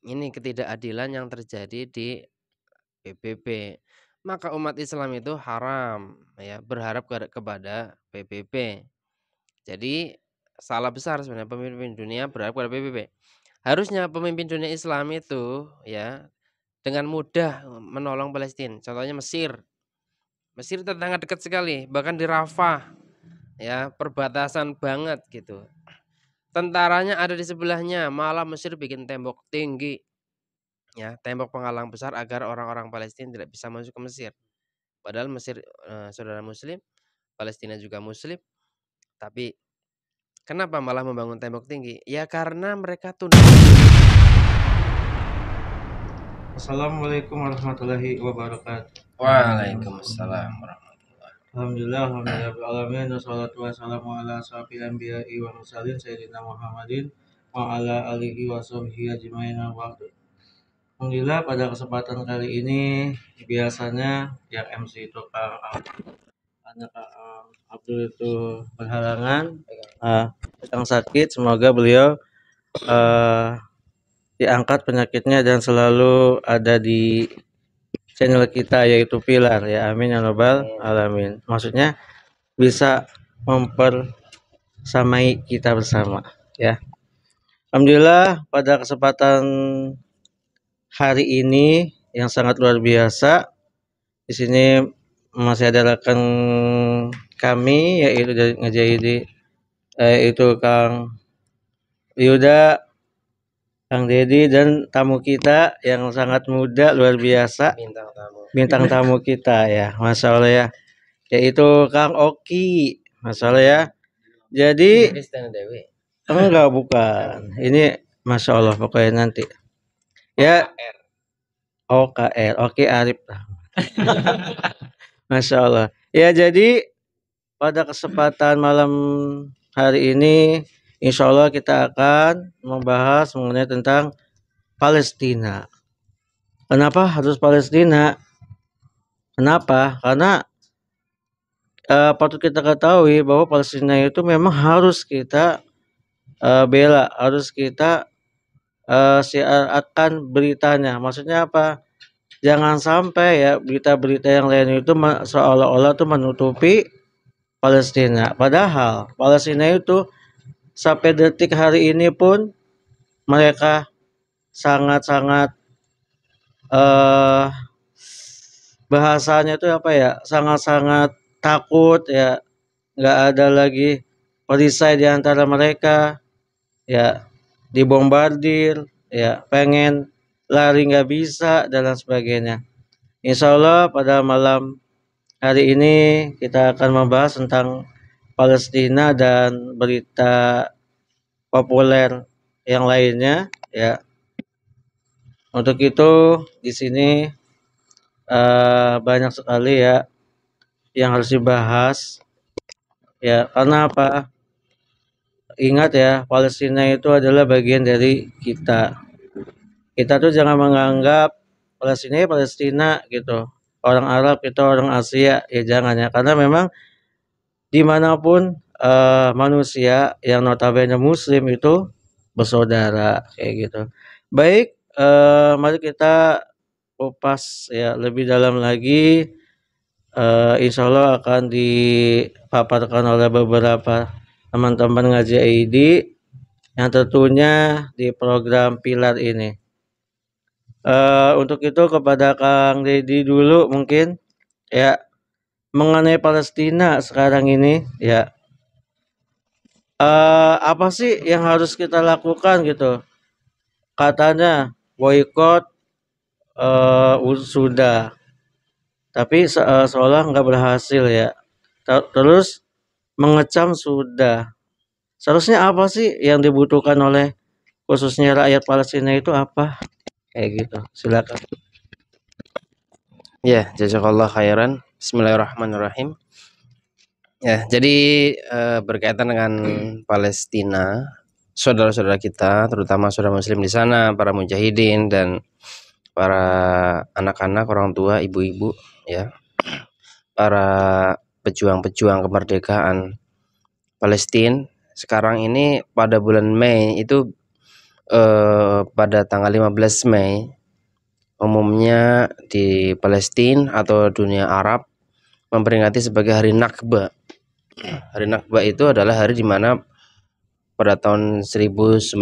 ini ketidakadilan yang terjadi di PBB. Maka umat Islam itu haram ya berharap kepada PBB. Jadi salah besar sebenarnya pemimpin dunia berharap kepada PBB. Harusnya pemimpin dunia Islam itu ya dengan mudah menolong Palestina. Contohnya Mesir. Mesir tetangga dekat sekali, bahkan di Rafah ya, perbatasan banget gitu. Tentaranya ada di sebelahnya, malah Mesir bikin tembok tinggi ya, tembok penghalang besar agar orang-orang Palestina tidak bisa masuk ke Mesir. Padahal Mesir saudara muslim, Palestina juga muslim, tapi kenapa malah membangun tembok tinggi? Ya karena mereka tunduk. Assalamualaikum warahmatullahi wabarakatuh. Waalaikumsalam warahmatullahi. Alhamdulillah, wassalatu wassalamu ala asrofil anbiya'i wa mursalin sayyidina Muhammadin wa ala alihi wa sahbihi ajmain wa ba'du. Alhamdulillah, pada kesempatan kali ini biasanya yang MC itu anak Abdul itu berhalangan, sedang sakit. Semoga beliau diangkat penyakitnya dan selalu ada di channel kita yaitu Pilar ya, amin ya robbal alamin. Maksudnya bisa mempersamai kita bersama ya. Alhamdulillah, pada kesempatan hari ini yang sangat luar biasa, di sini masih ada rekan kami yaitu dari Ngejaidi, itu Kang Yuda, Kang Dedi, dan tamu kita yang sangat muda luar biasa, bintang tamu kita ya, Masya Allah ya, yaitu Kang Oki, Masya Allah ya. Jadi enggak, bukan, ini Masya Allah pokoknya nanti ya. OKR, Oke Arif. Masya Allah ya. Jadi pada kesempatan malam hari ini insya Allah kita akan membahas mengenai tentang Palestina. Kenapa harus Palestina? Kenapa? Karena patut kita ketahui bahwa Palestina itu memang harus kita bela, harus kita siarkan beritanya. Maksudnya apa? Jangan sampai ya berita-berita yang lain itu seolah-olah tuh menutupi Palestina. Padahal Palestina itu sampai detik hari ini pun mereka sangat-sangat bahasanya itu apa ya, sangat-sangat takut ya, nggak ada lagi perisai di antara mereka ya, dibombardir ya, pengen lari nggak bisa dan lain sebagainya. Insya Allah pada malam hari ini kita akan membahas tentang Palestina dan berita populer yang lainnya ya. Untuk itu di sini banyak sekali ya yang harus dibahas ya. Karena apa? Ingat ya, Palestina itu adalah bagian dari kita. Kita tuh jangan menganggap Palestina ya Palestina gitu, orang Arab itu orang Asia, ya jangan ya. Karena memang dimanapun manusia yang notabene muslim itu bersaudara kayak gitu. Baik, mari kita kupas ya lebih dalam lagi. Insya Allah akan dipaparkan oleh beberapa teman-teman ngaji ID yang tentunya di program Pilar ini. Untuk itu kepada Kang Dedi dulu mungkin ya, mengenai Palestina sekarang ini ya, apa sih yang harus kita lakukan gitu? Katanya boykot sudah, tapi seolah nggak berhasil ya. Terus mengecam sudah. Seharusnya apa sih yang dibutuhkan oleh khususnya rakyat Palestina itu apa? Kayak gitu. Silakan. Ya, jazakallah khairan. Bismillahirrahmanirrahim. Ya, jadi berkaitan dengan Palestina, saudara-saudara kita, terutama saudara muslim di sana, para mujahidin dan para anak-anak, orang tua, ibu-ibu ya, para pejuang-pejuang kemerdekaan Palestina sekarang ini pada bulan Mei itu pada tanggal 15 Mei umumnya di Palestina atau dunia Arab memperingati sebagai hari Nakba. Hari Nakba itu adalah hari di mana pada tahun 1948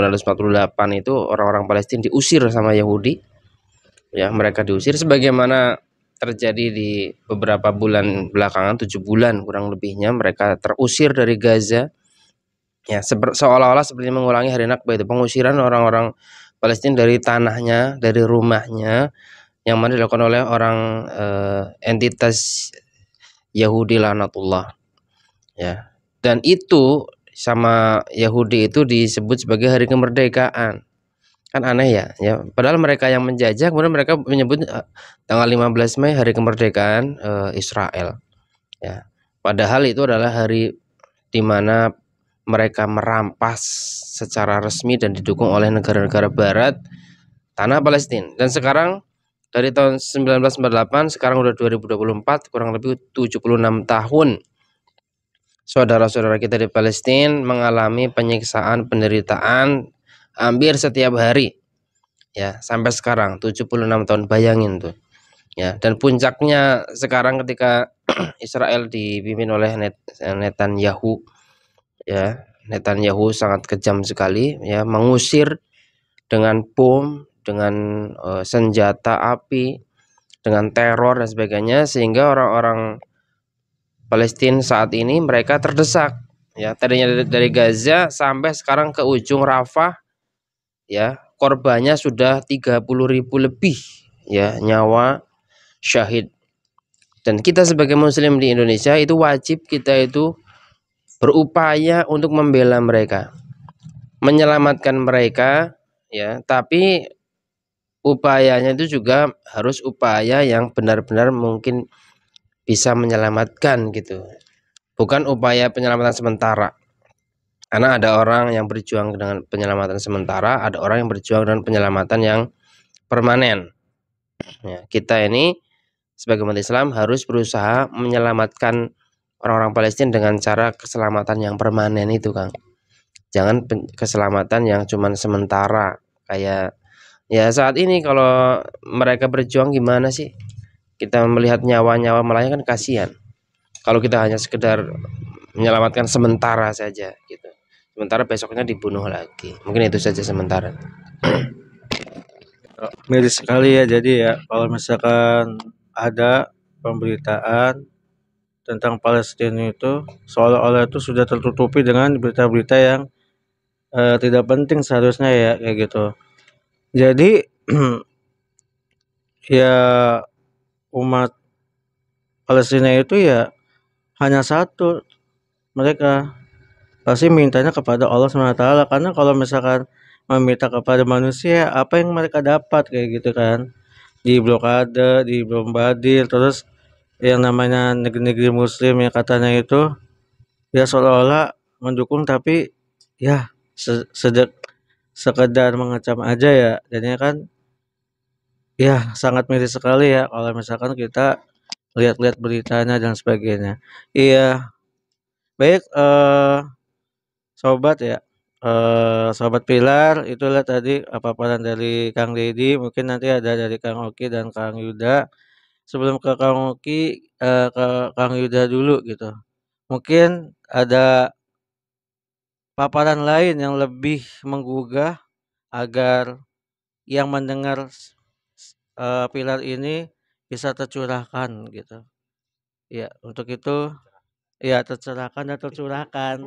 itu orang-orang Palestina diusir sama Yahudi. Ya, mereka diusir sebagaimana terjadi di beberapa bulan belakangan, 7 bulan kurang lebihnya mereka terusir dari Gaza. Ya, seolah-olah seperti mengulangi hari Nakba itu, pengusiran orang-orang Palestina dari tanahnya, dari rumahnya, yang mana dilakukan oleh orang entitas Yahudi laknatullah. Ya, dan itu sama Yahudi itu disebut sebagai hari kemerdekaan. Kan aneh ya, ya. Padahal mereka yang menjajah, kemudian mereka menyebut tanggal 15 Mei hari kemerdekaan Israel. Ya, padahal itu adalah hari di mana mereka merampas secara resmi dan didukung oleh negara-negara Barat tanah Palestina. Dan sekarang dari tahun 1948 sekarang udah 2024, kurang lebih 76 tahun saudara-saudara kita di Palestina mengalami penyiksaan, penderitaan hampir setiap hari. Ya, sampai sekarang 76 tahun, bayangin tuh. Ya, dan puncaknya sekarang ketika Israel dipimpin oleh Netanyahu. Ya, Netanyahu sangat kejam sekali, ya, mengusir dengan bom, dengan senjata api, dengan teror dan sebagainya, sehingga orang-orang Palestina saat ini mereka terdesak. Ya, tadinya dari Gaza sampai sekarang ke ujung Rafah, ya, korbannya sudah 30.000 lebih, ya, nyawa syahid. Dan kita sebagai muslim di Indonesia itu wajib kita itu berupaya untuk membela mereka, menyelamatkan mereka, ya, tapi upayanya itu juga harus upaya yang benar-benar mungkin bisa menyelamatkan gitu. Bukan upaya penyelamatan sementara. Karena ada orang yang berjuang dengan penyelamatan sementara, ada orang yang berjuang dengan penyelamatan yang permanen. Ya, kita ini sebagai umat Islam harus berusaha menyelamatkan orang-orang Palestina dengan cara keselamatan yang permanen itu, Kang. Jangan keselamatan yang cuman sementara. Kayak ya saat ini kalau mereka berjuang gimana sih? Kita melihat nyawa-nyawa melayang kan kasihan. Kalau kita hanya sekedar menyelamatkan sementara saja gitu. Sementara besoknya dibunuh lagi. Mungkin itu saja sementara. Miris sekali ya, jadi ya kalau misalkan ada pemberitaan tentang Palestina itu seolah-olah itu sudah tertutupi dengan berita-berita yang tidak penting seharusnya ya kayak gitu. Jadi ya umat Palestina itu ya hanya satu, mereka pasti mintanya kepada Allah SWT, karena kalau misalkan meminta kepada manusia apa yang mereka dapat kayak gitu kan, diblokade, dibombardir, terus yang namanya negeri-negeri muslim yang katanya itu ya seolah-olah mendukung, tapi ya sekedar mengecam aja ya, jadinya kan ya sangat miris sekali ya kalau misalkan kita lihat-lihat beritanya dan sebagainya. Iya, baik sobat ya. Sobat Pilar, itulah tadi paparan dari Kang Deddy, mungkin nanti ada dari Kang Oki dan Kang Yuda. Sebelum ke Kang Oki, ke Kang Yuda dulu gitu. Mungkin ada paparan lain yang lebih menggugah agar yang mendengar Pilar ini bisa tercurahkan gitu. Ya, untuk itu ya tercerahkan dan tercurahkan.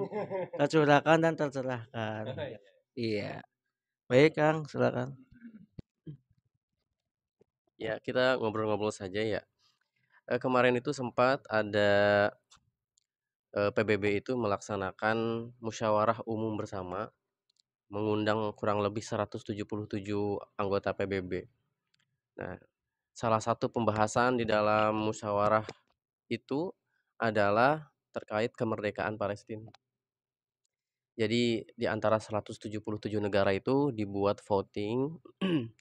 Tercurahkan dan tercerahkan. Iya. Baik, Kang, silakan. Ya, kita ngobrol-ngobrol saja ya. Kemarin itu sempat ada PBB itu melaksanakan musyawarah umum bersama, mengundang kurang lebih 177 anggota PBB. Nah, salah satu pembahasan di dalam musyawarah itu adalah terkait kemerdekaan Palestina. Jadi di antara 177 negara itu dibuat voting,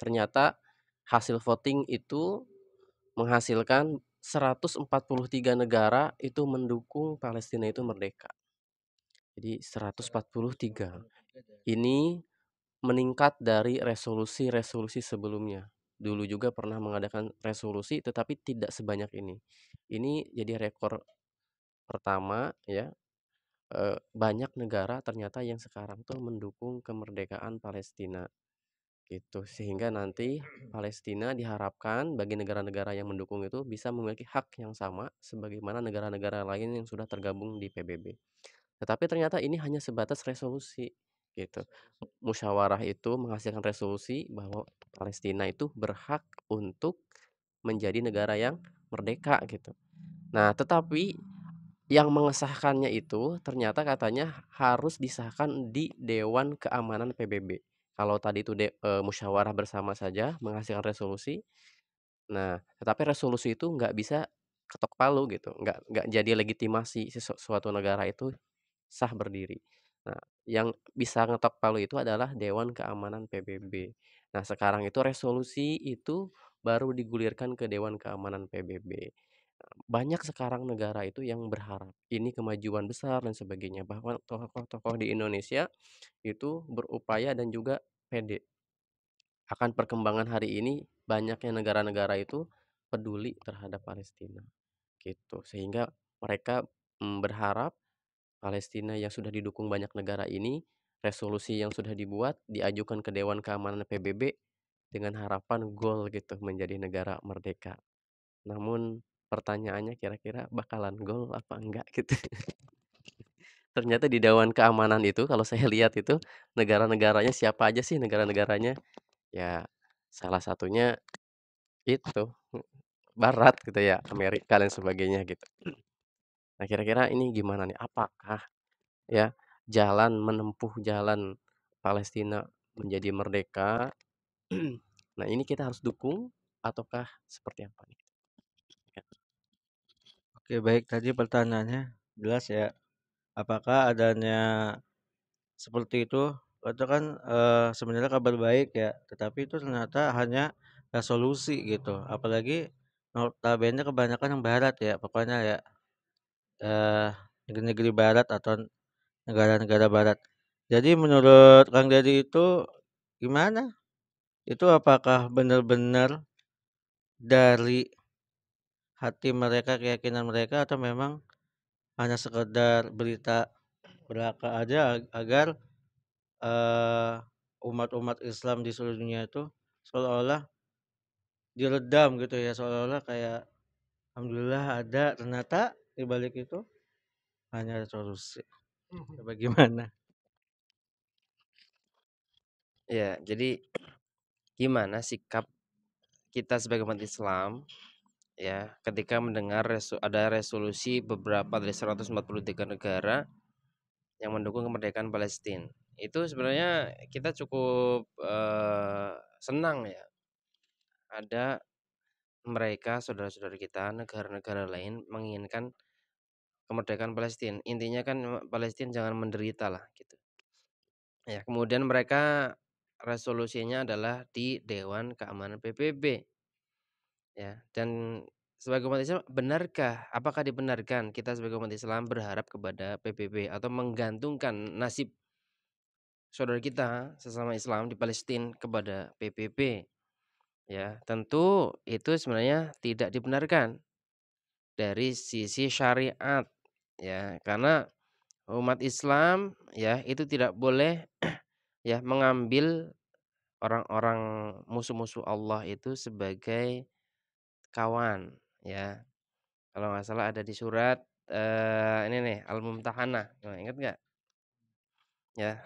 ternyata hasil voting itu menghasilkan 143 negara itu mendukung Palestina itu merdeka. Jadi 143. Ini meningkat dari resolusi-resolusi sebelumnya. Dulu juga pernah mengadakan resolusi tetapi tidak sebanyak ini. Ini jadi rekor pertama ya, banyak negara ternyata yang sekarang tuh mendukung kemerdekaan Palestina, gitu. Sehingga nanti Palestina diharapkan bagi negara-negara yang mendukung itu bisa memiliki hak yang sama sebagaimana negara-negara lain yang sudah tergabung di PBB. Tetapi ternyata ini hanya sebatas resolusi, gitu. Musyawarah itu menghasilkan resolusi bahwa Palestina itu berhak untuk menjadi negara yang merdeka, gitu. Nah, tetapi yang mengesahkannya itu ternyata katanya harus disahkan di Dewan Keamanan PBB. Kalau tadi itu musyawarah bersama saja menghasilkan resolusi. Nah, tetapi resolusi itu nggak bisa ketok palu gitu, nggak jadi legitimasi suatu negara itu sah berdiri. Nah, yang bisa ngetok palu itu adalah Dewan Keamanan PBB. Nah, sekarang itu resolusi itu baru digulirkan ke Dewan Keamanan PBB. Banyak sekarang negara itu yang berharap ini kemajuan besar dan sebagainya. Bahkan tokoh-tokoh di Indonesia itu berupaya dan juga pede akan perkembangan hari ini. Banyaknya negara-negara itu peduli terhadap Palestina, gitu. Sehingga mereka berharap Palestina yang sudah didukung banyak negara ini, resolusi yang sudah dibuat diajukan ke Dewan Keamanan PBB dengan harapan goal gitu menjadi negara merdeka. Namun pertanyaannya kira-kira bakalan goal apa enggak gitu. Ternyata di Dewan Keamanan itu kalau saya lihat itu negara-negaranya siapa aja sih negara-negaranya? Ya salah satunya itu Barat gitu ya, Amerika dan sebagainya gitu. Nah kira-kira ini gimana nih? Apakah ya menempuh jalan Palestina menjadi merdeka, nah ini kita harus dukung ataukah seperti apa nih? Ya. Oke, baik, tadi pertanyaannya jelas ya. Apakah adanya seperti itu kan, sebenarnya kabar baik ya, tetapi itu ternyata hanya resolusi gitu. Apalagi notabene kebanyakan yang barat ya, pokoknya ya, eee, negeri-negeri barat atau negara-negara barat. Jadi menurut Kang Deddy itu gimana? Itu apakah benar-benar dari hati mereka, keyakinan mereka, atau memang hanya sekedar berita belaka aja agar, eee, umat-umat Islam di seluruh dunia itu seolah-olah diredam gitu ya, seolah-olah kayak alhamdulillah ada, ternyata di balik itu hanya solusi. Coba gimana? Ya, jadi gimana sikap kita sebagai umat Islam ya ketika mendengar ada resolusi beberapa dari 143 negara yang mendukung kemerdekaan Palestina. Itu sebenarnya kita cukup senang ya ada mereka saudara-saudara kita negara-negara lain menginginkan kemerdekaan Palestina. Intinya kan Palestina jangan menderita lah gitu. Ya, kemudian mereka resolusinya adalah di Dewan Keamanan PBB. Ya, dan sebagai umat Islam, benarkah, apakah dibenarkan kita sebagai umat Islam berharap kepada PBB atau menggantungkan nasib saudara kita sesama Islam di Palestina kepada PBB? Ya, tentu itu sebenarnya tidak dibenarkan dari sisi syariat. Ya, karena umat Islam ya itu tidak boleh ya mengambil orang-orang musuh-musuh Allah itu sebagai kawan ya. Kalau nggak salah ada di surat, ini nih Al-Mumtahanah, ingat nggak? Ya,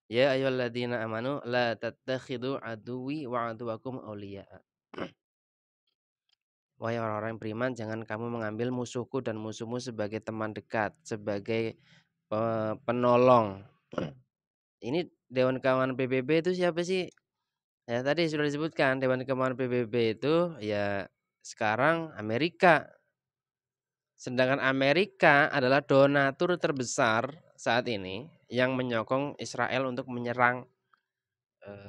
ya ayyuhalladzina amanu la tattakhidhu aduwwi wa aduwwakum awliya. Wahai orang-orang yang beriman, jangan kamu mengambil musuhku dan musuhmu sebagai teman dekat, sebagai penolong. Ini Dewan Keamanan PBB itu siapa sih? Ya tadi sudah disebutkan Dewan Keamanan PBB itu ya sekarang Amerika. Sedangkan Amerika adalah donatur terbesar saat ini yang menyokong Israel untuk menyerang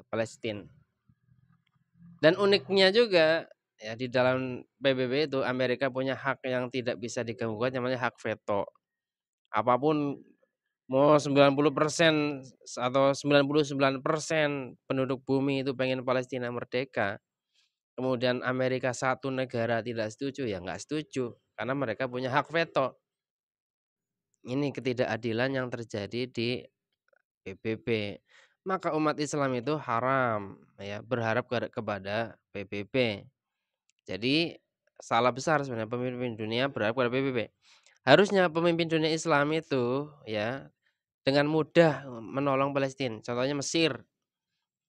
Palestina. Dan uniknya juga ya di dalam PBB itu Amerika punya hak yang tidak bisa diganggu namanya hak veto. Apapun Mau 90% atau 99% penduduk bumi itu pengen Palestina merdeka, kemudian Amerika satu negara tidak setuju, ya nggak setuju, karena mereka punya hak veto. Ini ketidakadilan yang terjadi di PBB. Maka umat Islam itu haram ya berharap kepada PBB. Jadi salah besar sebenarnya pemimpin dunia berharap kepada PBB. Harusnya pemimpin dunia Islam itu ya dengan mudah menolong Palestina. Contohnya Mesir.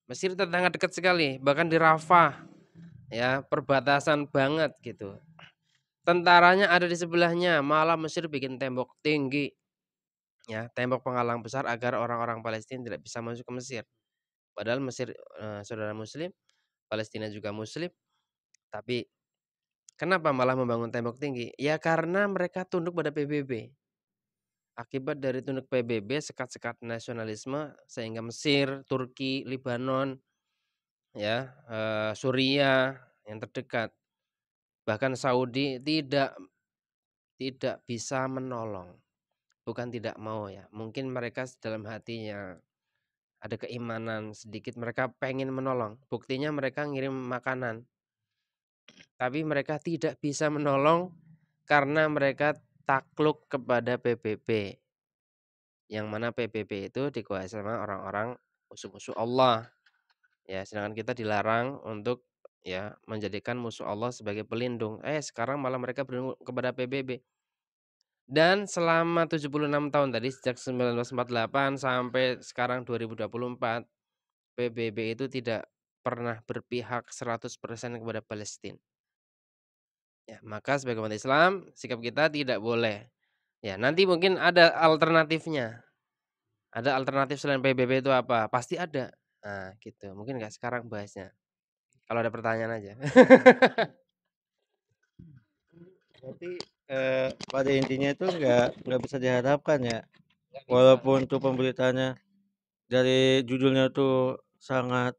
Mesir tetangga dekat sekali, bahkan di Rafah ya, perbatasan banget gitu. Tentaranya ada di sebelahnya, malah Mesir bikin tembok tinggi ya, tembok penghalang besar agar orang-orang Palestina tidak bisa masuk ke Mesir. Padahal Mesir saudara muslim, Palestina juga muslim, tapi kenapa malah membangun tembok tinggi? Ya karena mereka tunduk pada PBB. Akibat dari tunduk PBB, sekat-sekat nasionalisme sehingga Mesir, Turki, Lebanon, ya, Suriah yang terdekat, bahkan Saudi tidak bisa menolong. Bukan tidak mau ya, mungkin mereka dalam hatinya ada keimanan sedikit, mereka pengen menolong. Buktinya mereka ngirim makanan, tapi mereka tidak bisa menolong karena mereka takluk kepada PBB. Yang mana PBB itu dikuasai sama orang-orang musuh-musuh Allah. Ya, sedangkan kita dilarang untuk ya menjadikan musuh Allah sebagai pelindung. Sekarang malah mereka berlindung kepada PBB. Dan selama 76 tahun tadi sejak 1948 sampai sekarang 2024, PBB itu tidak pernah berpihak 100% kepada Palestina. Ya, maka sebagai umat Islam, sikap kita tidak boleh. Ya, nanti mungkin ada alternatifnya. Ada alternatif selain PBB itu apa? Pasti ada. Nah, gitu. Mungkin nggak sekarang bahasnya. Kalau ada pertanyaan aja. Berarti pada intinya itu nggak bisa diharapkan ya, Nggak bisa. walaupun tuh pemberitaannya dari judulnya tuh sangat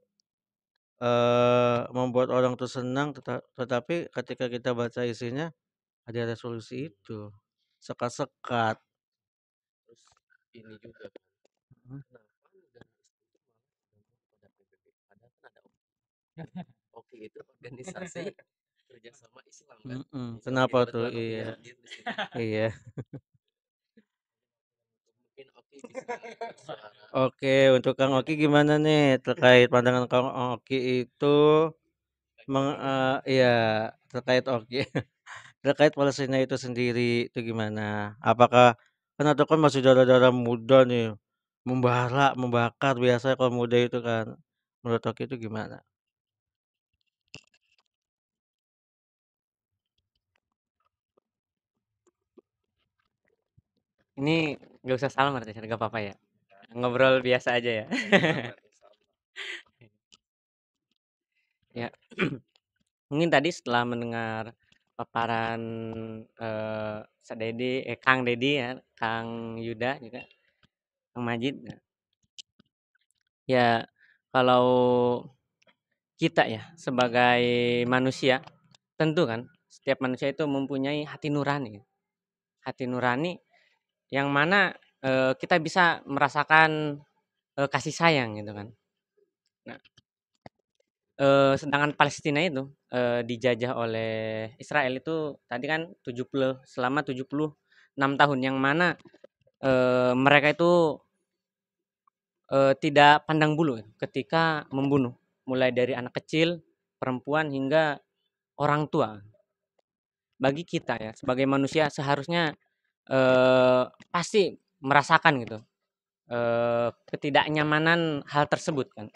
membuat orang tuh senang, tetapi ketika kita baca isinya ada resolusi itu, sekat-sekat. Terus ini juga kan, Mhm. kenapa negara Islam itu malah berdampak pada PBB? Padahal kan ada OKI itu organisasi kerjasama Islam kan. Islam Kenapa tuh? kebetulan OKI-nya Iya, hadir di sini. iya. Mungkin OKI bisa bersuara. Oke, untuk Kang Oki gimana nih terkait pandangan Kang Oki itu iya, terkait Oki. Terkait Palestina itu sendiri itu gimana? Apakah kan itu kan masih darah-darah muda nih, membakar biasanya kalau muda itu kan. Menurut Oki itu gimana? Ini nggak usah salam berarti, nggak apa-apa ya? Ngobrol biasa aja ya? Ya, mungkin tadi setelah mendengar paparan Kang Dedi ya, Kang Yuda juga, Kang Majid. Ya, kalau kita ya sebagai manusia, tentu kan setiap manusia itu mempunyai hati nurani. Hati nurani yang mana kita bisa merasakan kasih sayang gitu kan. Nah, sedangkan Palestina itu dijajah oleh Israel itu tadi kan selama 76 tahun, yang mana mereka itu tidak pandang bulu ketika membunuh, mulai dari anak kecil, perempuan hingga orang tua. Bagi kita ya sebagai manusia seharusnya pasti merasakan gitu ketidaknyamanan hal tersebut kan.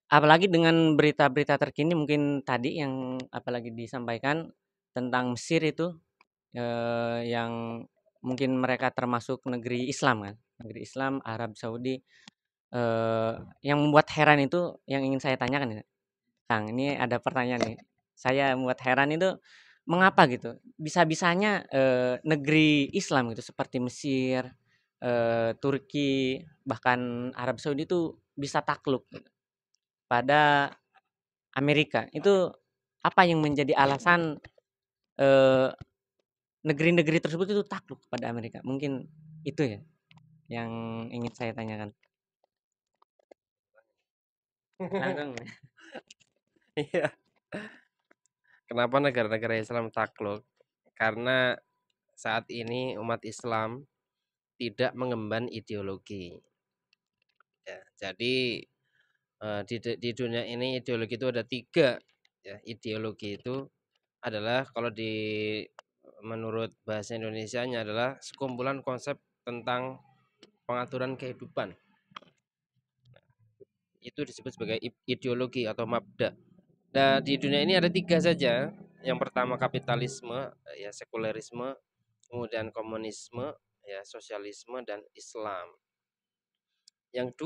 Apalagi dengan berita-berita terkini mungkin tadi yang apalagi disampaikan tentang Mesir itu, yang mungkin mereka termasuk negeri Islam kan, negeri Islam, Arab Saudi, yang membuat heran itu yang ingin saya tanyakan ya, Kang, ini ada pertanyaan nih. Saya membuat heran itu mengapa gitu, bisa-bisanya, negeri Islam gitu seperti Mesir, Turki, bahkan Arab Saudi itu bisa takluk gitu pada Amerika. Itu apa yang menjadi alasan negeri-negeri tersebut itu takluk pada Amerika? Mungkin Itu ya yang ingin saya tanyakan. Langsung. Iya. Kenapa negara-negara Islam takluk? Karena saat ini umat Islam tidak mengemban ideologi. Ya, jadi di dunia ini ideologi itu ada 3. Ya, ideologi itu adalah kalau menurut bahasa Indonesianya adalah sekumpulan konsep tentang pengaturan kehidupan. Itu disebut sebagai ideologi atau mabda. Nah, di dunia ini ada 3 saja. Yang pertama kapitalisme, ya sekulerisme, kemudian komunisme, ya sosialisme dan Islam. Yang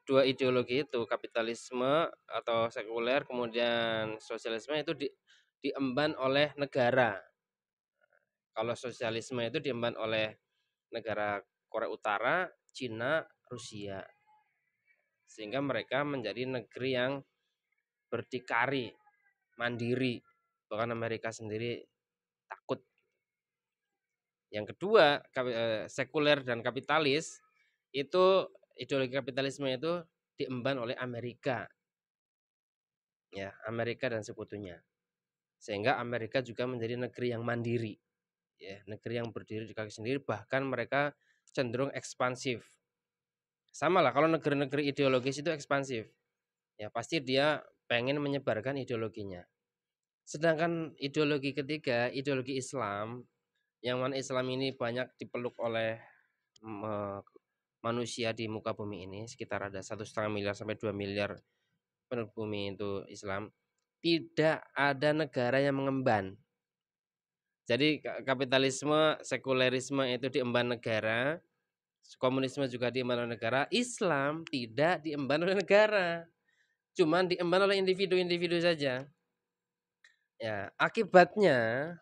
dua ideologi itu kapitalisme atau sekuler kemudian sosialisme itu diemban oleh negara. Kalau sosialisme itu diemban oleh negara Korea Utara, Cina, Rusia. Sehingga mereka menjadi negeri yang berdikari, mandiri. Bahkan Amerika sendiri takut. Yang kedua, sekuler dan kapitalis itu ideologi kapitalisme itu diemban oleh Amerika. Ya, Amerika dan sekutunya. Sehingga Amerika juga menjadi negeri yang mandiri. Ya, negeri yang berdiri di kaki sendiri, bahkan mereka cenderung ekspansif. Sama lah kalau negeri-negeri ideologis itu ekspansif. Ya, pasti dia pengen menyebarkan ideologinya. Sedangkan ideologi ketiga, ideologi Islam, yang mana Islam ini banyak dipeluk oleh manusia di muka bumi ini, sekitar ada 1,5 miliar sampai 2 miliar penduduk bumi itu Islam. Tidak ada negara yang mengemban. Jadi kapitalisme, sekulerisme itu diemban negara, komunisme juga diemban oleh negara, Islam tidak diemban oleh negara. Cuman diemban oleh individu-individu saja. Ya, akibatnya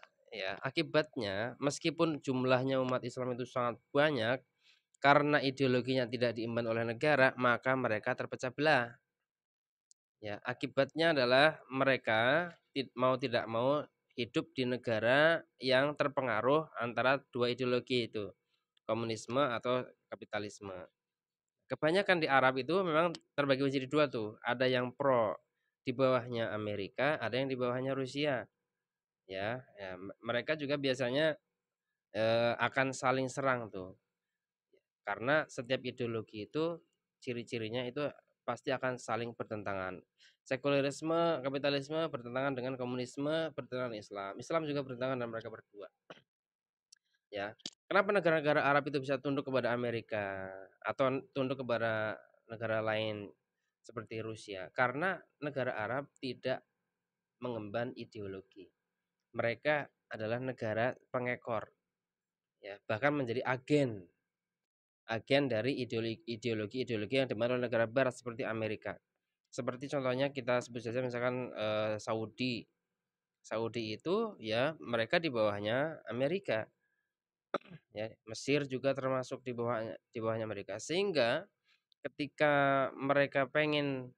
meskipun jumlahnya umat Islam itu sangat banyak, karena ideologinya tidak diemban oleh negara, maka mereka terpecah belah. Ya, akibatnya adalah mereka mau tidak mau hidup di negara yang terpengaruh antara dua ideologi itu, komunisme atau kapitalisme. Kebanyakan di Arab itu memang terbagi menjadi 2 tuh, ada yang pro di bawahnya Amerika, ada yang di bawahnya Rusia. Ya, mereka juga biasanya akan saling serang tuh. Karena setiap ideologi itu ciri-cirinya itu pasti akan saling bertentangan. Sekulerisme, kapitalisme bertentangan dengan komunisme, bertentangan dengan Islam. Islam juga bertentangan dengan mereka berdua. Ya. Kenapa negara-negara Arab itu bisa tunduk kepada Amerika atau tunduk kepada negara lain seperti Rusia? Karena negara Arab tidak mengemban ideologi. Mereka adalah negara pengekor. Ya, bahkan menjadi agen dari ideologi yang dibangun oleh negara barat seperti Amerika. Seperti contohnya kita sebut saja misalkan Saudi. Saudi itu ya mereka di bawahnya Amerika. Ya, Mesir juga termasuk di bawahnya Amerika. Sehingga ketika mereka pengen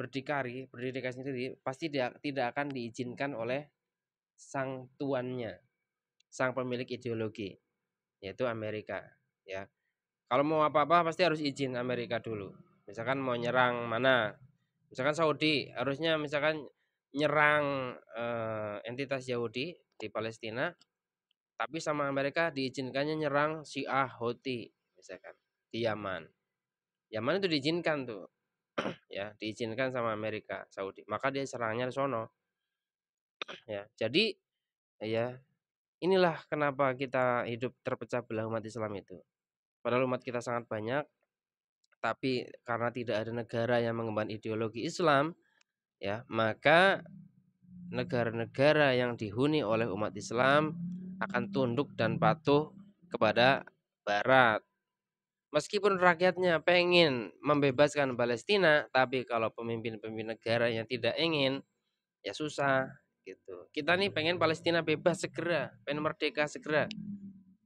berdikari sendiri, pasti tidak akan diizinkan oleh sang tuannya, sang pemilik ideologi, yaitu Amerika. Ya, kalau mau apa-apa pasti harus izin Amerika dulu. Misalkan mau nyerang mana, misalkan Saudi harusnya misalkan nyerang entitas Yahudi di Palestina, tapi sama Amerika diizinkannya nyerang Syiah Houthi misalkan di Yaman. Yaman itu diizinkan tuh, ya diizinkan sama Amerika, Saudi. Maka dia serangnya di sono. Ya, jadi ya inilah kenapa kita hidup terpecah belah umat Islam itu. Padahal umat kita sangat banyak, tapi karena tidak ada negara yang mengemban ideologi Islam, ya maka negara-negara yang dihuni oleh umat Islam akan tunduk dan patuh kepada Barat. Meskipun rakyatnya pengen membebaskan Palestina, tapi kalau pemimpin-pemimpin negara yang tidak ingin, ya susah gitu. Kita nih pengen Palestina bebas segera, pengen merdeka segera.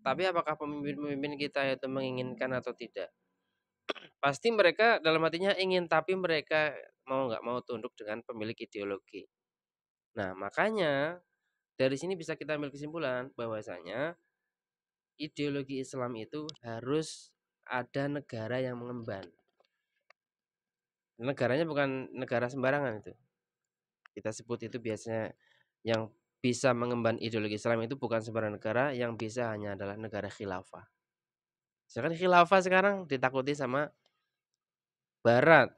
Tapi apakah pemimpin-pemimpin kita itu menginginkan atau tidak? Pasti mereka dalam hatinya ingin, tapi mereka mau nggak mau tunduk dengan pemilik ideologi. Nah, makanya dari sini bisa kita ambil kesimpulan bahwasanya ideologi Islam itu harus ada negara yang mengemban. Negaranya bukan negara sembarangan itu. Kita sebut itu biasanya yang bisa mengemban ideologi Islam itu bukan sembarang negara, yang bisa hanya adalah negara khilafah. Sedangkan khilafah sekarang ditakuti sama barat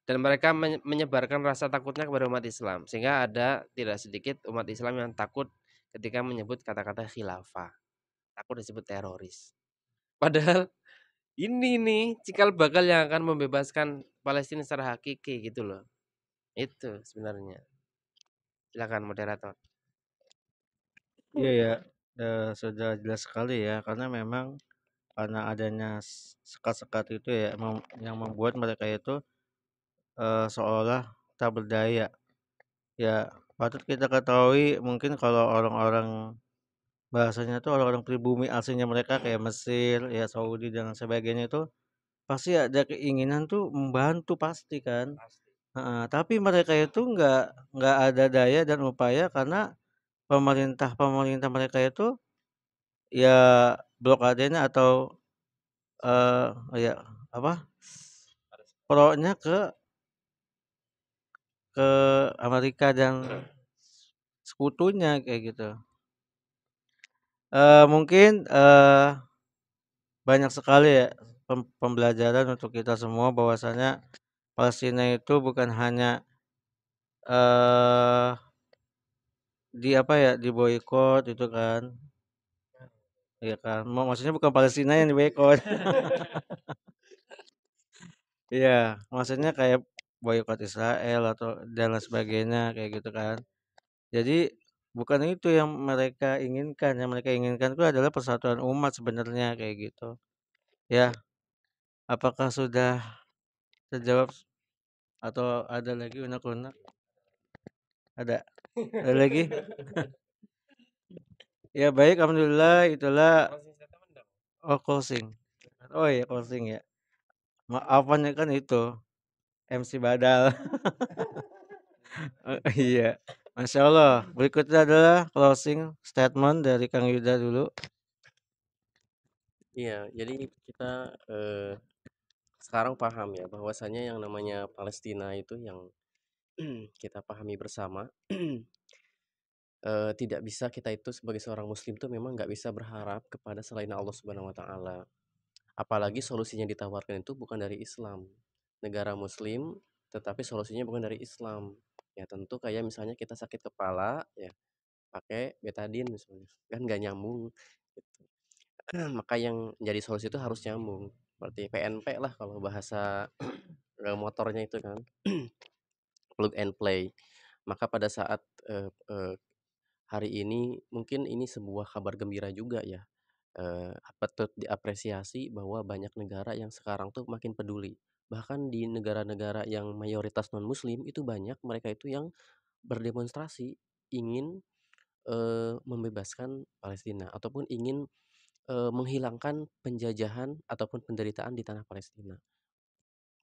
dan mereka menyebarkan rasa takutnya kepada umat Islam, sehingga ada tidak sedikit umat Islam yang takut ketika menyebut kata-kata khilafah. Takut disebut teroris. Padahal ini nih cikal bakal yang akan membebaskan Palestina secara hakiki gitu loh. Itu sebenarnya. Silakan moderator. Iya ya, sudah jelas sekali ya, karena memang karena adanya sekat-sekat itu ya yang membuat mereka itu seolah tak berdaya. Ya, patut kita ketahui mungkin kalau orang-orang bahasanya itu orang-orang pribumi aslinya mereka kayak Mesir, ya Saudi dan sebagainya itu pasti ada keinginan tuh membantu pasti kan. Heeh, tapi mereka itu nggak ada daya dan upaya karena pemerintah-pemerintah mereka itu ya blokadenya atau ya apa, pro-nya ke Amerika dan sekutunya kayak gitu. Mungkin, banyak sekali ya pembelajaran untuk kita semua bahwasanya Palestina itu bukan hanya, eee, di apa ya, diboikot itu kan, iya kan, maksudnya bukan Palestina yang diboikot. Iya, maksudnya kayak boikot Israel atau dan lain sebagainya kayak gitu kan. Jadi bukan itu yang mereka inginkan, yang mereka inginkan itu adalah persatuan umat sebenarnya kayak gitu. Ya, apakah sudah terjawab atau ada lagi unek-unek? Ada? Ada lagi? Ya baik, alhamdulillah itulah closing. Oh iya closing ya. Maafannya kan itu MC Badal. Iya. Masya Allah. Berikutnya adalah closing statement dari Kang Yuda dulu. Iya, jadi kita sekarang paham ya bahwasanya yang namanya Palestina itu yang kita pahami bersama tidak bisa kita itu sebagai seorang muslim tuh memang nggak bisa berharap kepada selain Allah Subhanahu wa taala. Apalagi solusinya ditawarkan itu bukan dari Islam. Negara muslim tetapi solusinya bukan dari Islam. Ya tentu kayak misalnya kita sakit kepala ya pakai betadine misalnya. Kan nggak nyambung gitu. Maka yang jadi solusi itu harus nyambung. Seperti PNP lah kalau bahasa motornya itu kan plug and play. Maka pada saat eh, eh, hari ini mungkin ini sebuah kabar gembira juga ya. Patut diapresiasi bahwa banyak negara yang sekarang tuh makin peduli. Bahkan di negara-negara yang mayoritas non-muslim itu banyak mereka itu yang berdemonstrasi ingin membebaskan Palestina ataupun ingin menghilangkan penjajahan ataupun penderitaan di tanah Palestina.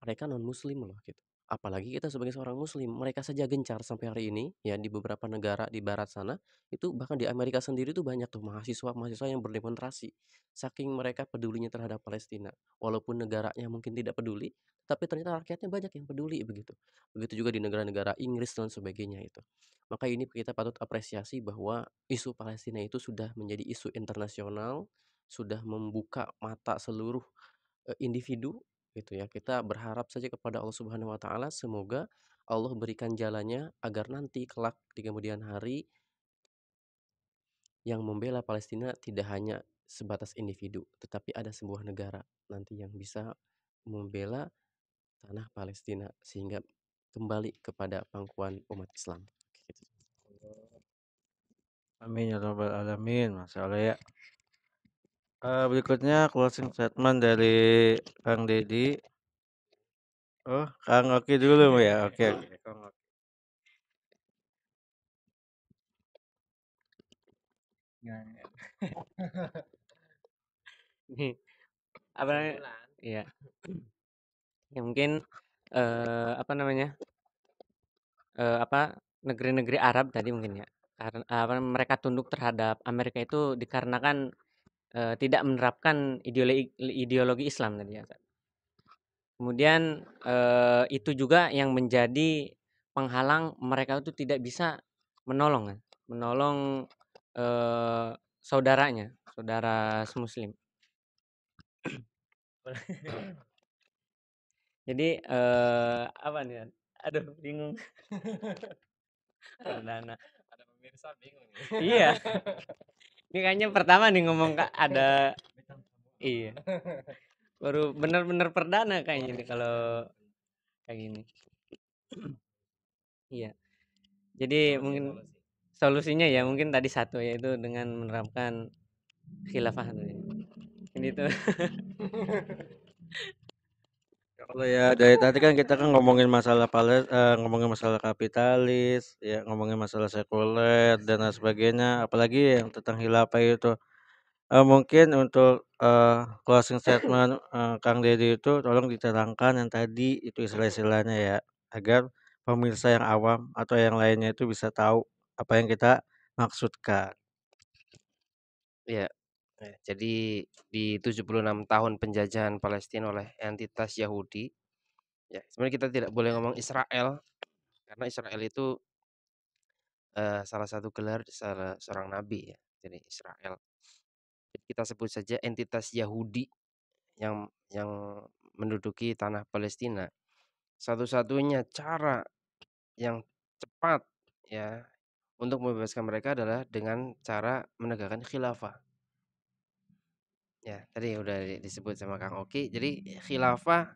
Mereka non-muslim loh gitu. Apalagi kita sebagai seorang muslim, mereka saja gencar sampai hari ini ya di beberapa negara di barat sana, itu bahkan di Amerika sendiri tuh banyak tuh mahasiswa-mahasiswa yang berdemonstrasi. Saking mereka pedulinya terhadap Palestina. Walaupun negaranya mungkin tidak peduli, tapi ternyata rakyatnya banyak yang peduli begitu. Begitu juga di negara-negara Inggris dan sebagainya itu. Maka ini kita patut apresiasi bahwa isu Palestina itu sudah menjadi isu internasional, sudah membuka mata seluruh individu gitu ya. Kita berharap saja kepada Allah Subhanahu wa taala semoga Allah berikan jalannya agar nanti kelak di kemudian hari yang membela Palestina tidak hanya sebatas individu, tetapi ada sebuah negara nanti yang bisa membela tanah Palestina sehingga kembali kepada pangkuan umat Islam. Gitu. Amin ya rabbal alamin. Masya Allah ya. Berikutnya closing statement dari Kang Deddy. Oh, Kang Oki dulu ya. Oke, oke. Kang Oki. Nih, apa namanya? Iya. Ya mungkin apa namanya? Apa negeri-negeri Arab tadi mungkin ya. Karena apa mereka tunduk terhadap Amerika itu dikarenakan tidak menerapkan ideologi Islam tadi ya, Ustaz. Kemudian, itu juga yang menjadi penghalang mereka itu tidak bisa menolong kan, menolong, saudaranya, saudara semuslim. Jadi, apa nih, aduh bingung. Perdana. Ada pemirsa bingung nih. Iya, ini kayaknya pertama nih ngomong ada iya, baru bener-bener perdana kayaknya nih kalau kayak gini. Iya, jadi mungkin solusinya ya mungkin tadi satu, yaitu dengan menerapkan khilafah tadi. Ini tuh Kalau ya dari tadi kan kita kan ngomongin masalah ngomongin masalah kapitalis, ya ngomongin masalah sekuler dan lain sebagainya, apalagi yang tentang khilafah itu. Mungkin untuk, closing statement, Kang Deddy itu tolong diterangkan yang tadi itu istilah-istilahnya ya, agar pemirsa yang awam atau yang lainnya itu bisa tahu apa yang kita maksudkan. Iya, jadi di 76 tahun penjajahan Palestina oleh entitas Yahudi, ya sebenarnya kita tidak boleh ngomong Israel, karena Israel itu, salah satu gelar salah seorang nabi ya, jadi Israel. Kita sebut saja entitas Yahudi yang menduduki tanah Palestina. Satu-satunya cara yang cepat ya untuk membebaskan mereka adalah dengan cara menegakkan khilafah. Ya, tadi udah disebut sama Kang Oki. Jadi khilafah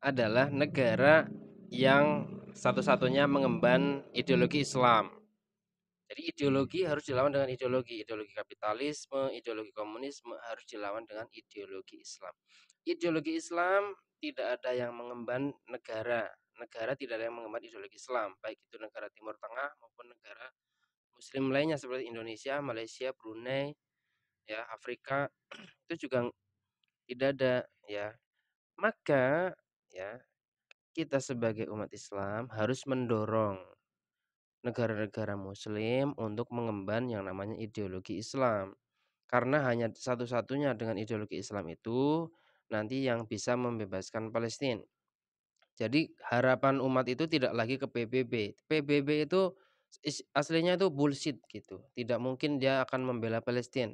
adalah negara yang satu-satunya mengemban ideologi Islam. Jadi ideologi harus dilawan dengan ideologi kapitalisme, ideologi komunisme harus dilawan dengan ideologi Islam. Ideologi Islam tidak ada yang mengemban negara. Negara tidak ada yang mengemban ideologi Islam, baik itu negara Timur Tengah maupun negara Muslim lainnya seperti Indonesia, Malaysia, Brunei, ya Afrika itu juga tidak ada ya. Maka ya kita sebagai umat Islam harus mendorong negara-negara muslim untuk mengemban yang namanya ideologi Islam. Karena hanya satu-satunya dengan ideologi Islam itu nanti yang bisa membebaskan Palestina. Jadi harapan umat itu tidak lagi ke PBB. PBB itu aslinya itu bullshit gitu. Tidak mungkin dia akan membela Palestina.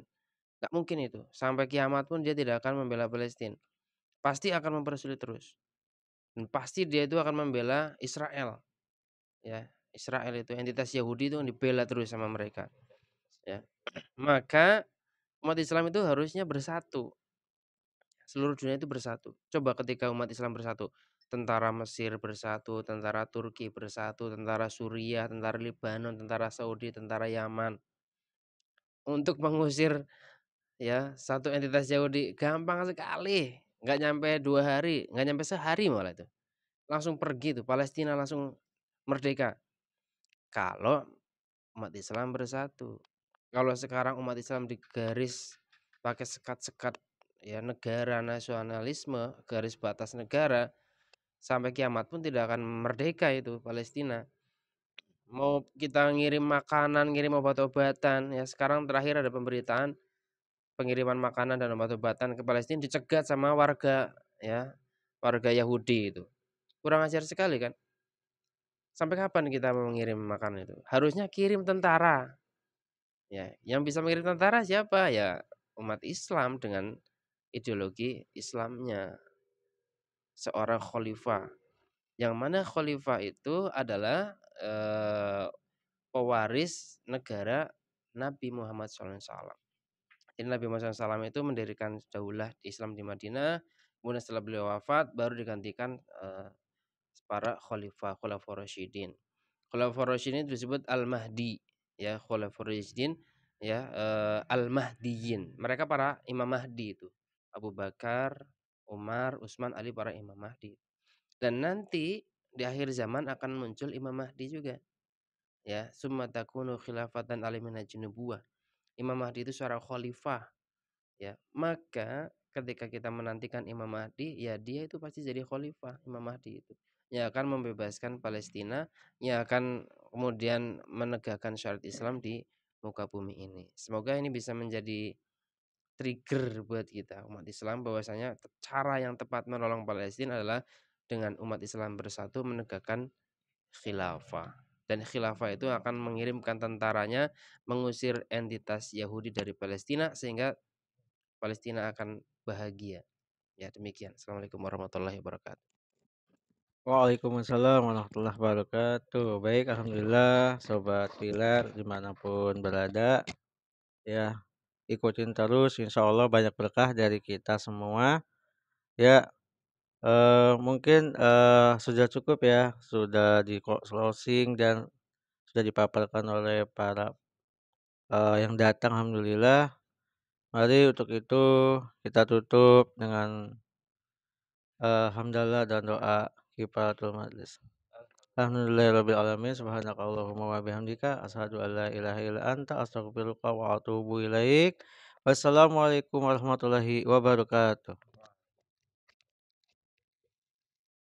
Nggak mungkin itu. Sampai kiamat pun dia tidak akan membela Palestina. Pasti akan mempersulit terus. Dan pasti dia itu akan membela Israel. Ya, Israel itu entitas Yahudi itu dibela terus sama mereka. Ya. Maka umat Islam itu harusnya bersatu. Seluruh dunia itu bersatu. Coba ketika umat Islam bersatu, tentara Mesir bersatu, tentara Turki bersatu, tentara Suriah, tentara Lebanon, tentara Saudi, tentara Yaman untuk mengusir ya satu entitas Yahudi gampang sekali. Nggak nyampe 2 hari, nggak nyampe sehari malah itu. Langsung pergi tuh Palestina langsung merdeka. Kalau umat Islam bersatu. Kalau sekarang umat Islam digaris pakai sekat-sekat ya negara nasionalisme, garis batas negara, sampai kiamat pun tidak akan merdeka itu Palestina. Mau kita ngirim makanan, ngirim obat-obatan, ya sekarang terakhir ada pemberitaan pengiriman makanan dan obat-obatan ke Palestina dicegat sama warga ya, warga Yahudi itu. Kurang ajar sekali kan? Sampai kapan kita mau mengirim makanan itu? Harusnya kirim tentara. Ya, yang bisa mengirim tentara siapa? Ya umat Islam dengan ideologi Islamnya. Seorang khalifah. Yang mana khalifah itu adalah pewaris negara Nabi Muhammad SAW. Jadi Nabi Muhammad SAW itu mendirikan daulah Islam di Madinah. Kemudian setelah beliau wafat baru digantikan para khulafaur rasyidin. Khulafaur rasyidin disebut Al-Mahdi ya, khulafaur rasyidin ya, Al-Mahdiyin. Mereka para Imam Mahdi itu. Abu Bakar, Umar, Utsman, Ali para Imam Mahdi. Dan nanti di akhir zaman akan muncul Imam Mahdi juga. Ya, summa takunu khilafatan aliminaj nubuwah. Imam Mahdi itu seorang khalifah ya. Maka ketika kita menantikan Imam Mahdi, ya dia itu pasti jadi khalifah Imam Mahdi itu. Yang akan membebaskan Palestina, yang akan kemudian menegakkan syariat Islam di muka bumi ini. Semoga ini bisa menjadi trigger buat kita umat Islam bahwasanya cara yang tepat menolong Palestina adalah dengan umat Islam bersatu menegakkan khilafah. Dan khilafah itu akan mengirimkan tentaranya mengusir entitas Yahudi dari Palestina sehingga Palestina akan bahagia. Ya demikian. Assalamualaikum warahmatullahi wabarakatuh. Waalaikumsalam warahmatullahi wabarakatuh. Baik, alhamdulillah Sobat Pilar dimanapun berada, ya ikutin terus insya Allah banyak berkah dari kita semua. Ya, mungkin, sudah cukup ya, sudah di closing dan sudah dipaparkan oleh para, yang datang alhamdulillah. Mari untuk itu kita tutup dengan, hamdalah dan doa kifaratul majlis. Alhamdulillahirabbil alamin, subhanakallahumma wa bihamdika, asyhadu an la ilaha illa anta, astaghfiruka wa atubu ilaik. Wassalamualaikum warahmatullahi wabarakatuh.